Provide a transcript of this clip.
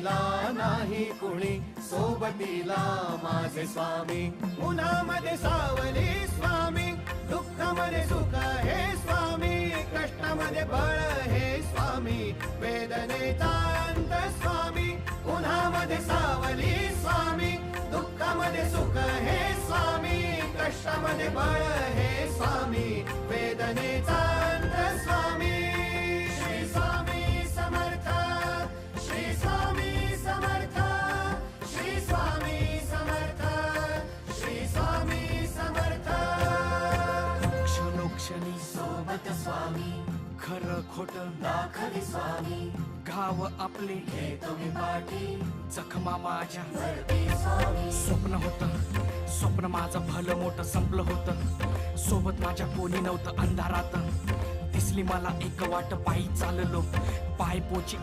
सोबतीला नाही कुणी, सोबतीला माझे स्वामी. उन्हामध्ये सावली स्वामी, दुःखामध्ये सुख हे स्वामी, कष्टामध्ये बळ हे स्वामी, वेदनेचा अंत स्वामी. उन्हामध्ये सावली स्वामी, दुःखामध्ये सुख हे स्वामी, कष्टामध्ये बळ हे स्वामी, वेदनेचा अंत स्वामी. श्री स्वामी समर्थ, श्री स्वामी समर्थ, श्री स्वामी समर्थ, श्री स्वामी समर्थ. क्षणोक्षणी सोबत स्वामी, खरं खोट दाखली स्वामी, गाव आपले हे तुम्ही पाठी जखमा माझ्या भरती स्वामी. स्वप्न होतं, स्वप्न माझं भलं मोठं संपलं होतं. सोबत माझ्या कोणी नव्हतं अंधारात. दिसली मला एक वाट, पायी चाललो पाय पोची